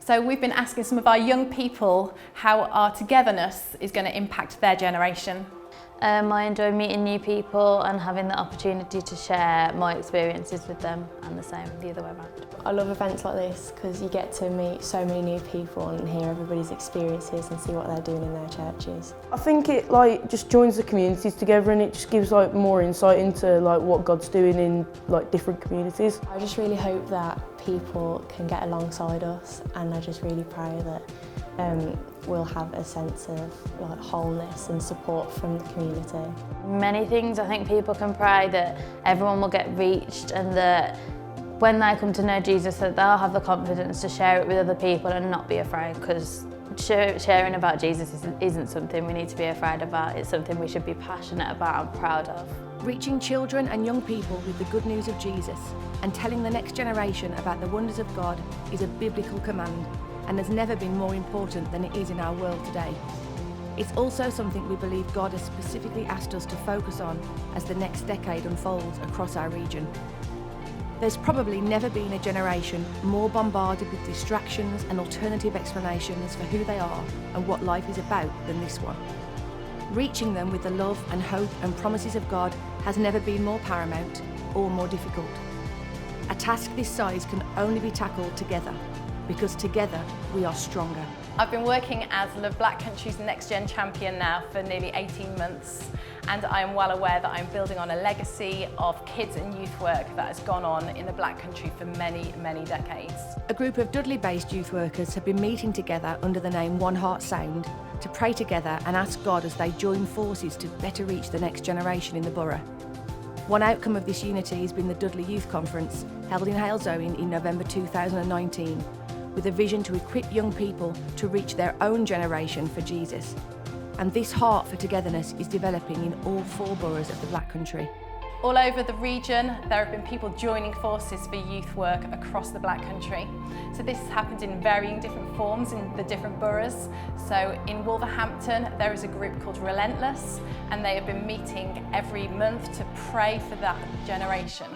So we've been asking some of our young people how our togetherness is going to impact their generation. I enjoy meeting new people and having the opportunity to share my experiences with them, and the same the other way around. I love events like this because you get to meet so many new people and hear everybody's experiences and see what they're doing in their churches. I think it just joins the communities together, and it just gives more insight into what God's doing in different communities. I just really hope that people can get alongside us, and I just really pray that we'll have a sense of wholeness and support from the community. Many things. I think people can pray that everyone will get reached, and that when they come to know Jesus, that they'll have the confidence to share it with other people and not be afraid, because sharing about Jesus isn't something we need to be afraid about. It's something we should be passionate about and proud of. Reaching children and young people with the good news of Jesus and telling the next generation about the wonders of God is a biblical command, and has never been more important than it is in our world today. It's also something we believe God has specifically asked us to focus on as the next decade unfolds across our region. There's probably never been a generation more bombarded with distractions and alternative explanations for who they are and what life is about than this one. Reaching them with the love and hope and promises of God has never been more paramount or more difficult. A task this size can only be tackled together, because together we are stronger. I've been working as Love Black Country's Next Gen Champion now for nearly 18 months, and I am well aware that I'm building on a legacy of kids and youth work that has gone on in the Black Country for many, many decades. A group of Dudley-based youth workers have been meeting together under the name One Heart Sound to pray together and ask God as they join forces to better reach the next generation in the borough. One outcome of this unity has been the Dudley Youth Conference, held in Halesowen in November 2019, with a vision to equip young people to reach their own generation for Jesus. And this heart for togetherness is developing in all 4 boroughs of the Black Country. All over the region, there have been people joining forces for youth work across the Black Country. So this has happened in varying different forms in the different boroughs. So in Wolverhampton, there is a group called Relentless, and they have been meeting every month to pray for that generation.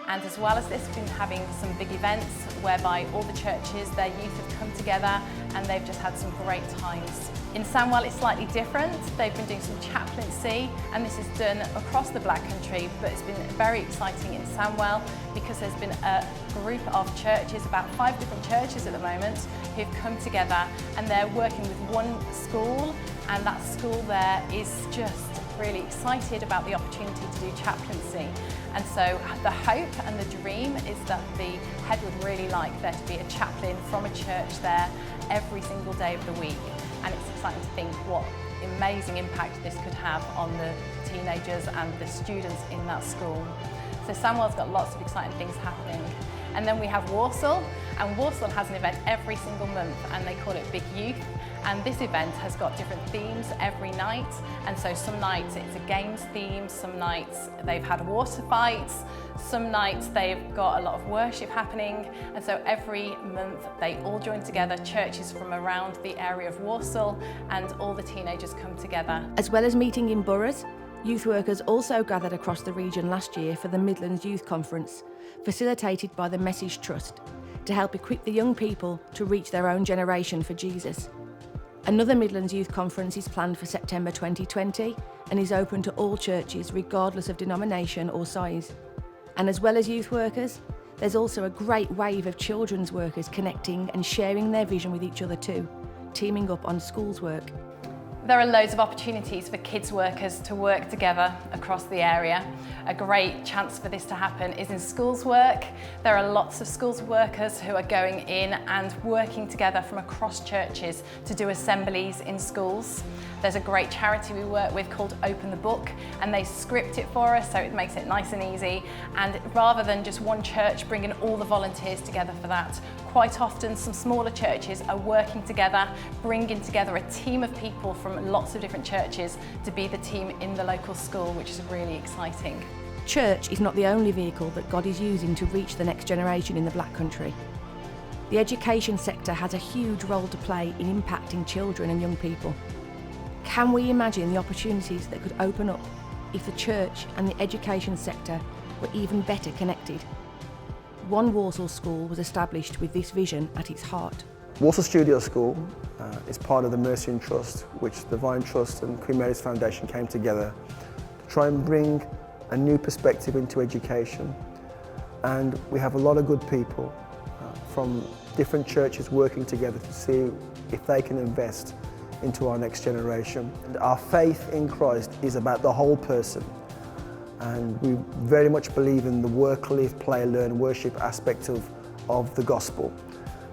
And as well as this, we've been having some big events whereby all the churches, their youth have come together, and they've just had some great times. In Sandwell, it's slightly different. They've been doing some chaplaincy, and this is done across the Black Country, but it's been very exciting in Sandwell because there's been a group of churches, about 5 different churches at the moment, who've come together, and they're working with one school, and that school there is just really excited about the opportunity to do chaplaincy. And so the hope and the dream is that the head would really like there to be a chaplain from a church there every single day of the week. And it's exciting to think what amazing impact this could have on the teenagers and the students in that school. So Sandwell's got lots of exciting things happening. And then we have Walsall, and Walsall has an event every single month, and they call it Big Youth. And this event has got different themes every night. And so some nights it's a games theme, some nights they've had water fights, some nights they've got a lot of worship happening. And so every month they all join together, churches from around the area of Walsall, and all the teenagers come together. As well as meeting in boroughs, youth workers also gathered across the region last year for the Midlands Youth Conference, facilitated by the Message Trust, to help equip the young people to reach their own generation for Jesus. Another Midlands Youth Conference is planned for September 2020 and is open to all churches regardless of denomination or size. And as well as youth workers, there's also a great wave of children's workers connecting and sharing their vision with each other too, teaming up on schools work. There are loads of opportunities for kids workers to work together across the area. A great chance for this to happen is in schools work. There are lots of schools workers who are going in and working together from across churches to do assemblies in schools. There's a great charity we work with called Open the Book, and they script it for us so it makes it nice and easy. And rather than just one church bringing all the volunteers together for that, quite often some smaller churches are working together, bringing together a team of people from lots of different churches to be the team in the local school, which is really exciting. Church is not the only vehicle that God is using to reach the next generation in the Black Country. The education sector has a huge role to play in impacting children and young people. Can we imagine the opportunities that could open up if the church and the education sector were even better connected? One Walsall school was established with this vision at its heart. Walsall Studio School is part of the Mercy and Trust, which the Vine Trust and Queen Mary's Foundation came together to try and bring a new perspective into education. And we have a lot of good people from different churches working together to see if they can invest into our next generation. And our faith in Christ is about the whole person. And we very much believe in the work, live, play, learn, worship aspect of the gospel,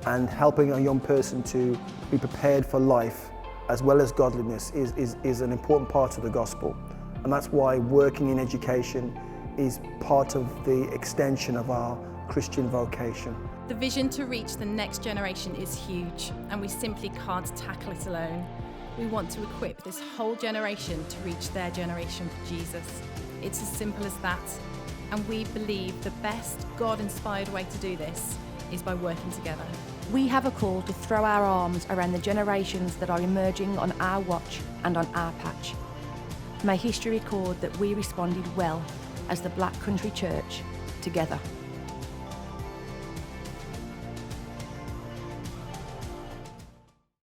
and helping a young person to be prepared for life as well as godliness is an important part of the gospel. And that's why working in education is part of the extension of our Christian vocation. The vision to reach the next generation is huge, and we simply can't tackle it alone. We want to equip this whole generation to reach their generation for Jesus. It's as simple as that, and we believe the best God-inspired way to do this is by working together. We have a call to throw our arms around the generations that are emerging on our watch and on our patch. May history record that we responded well as the Black Country Church together.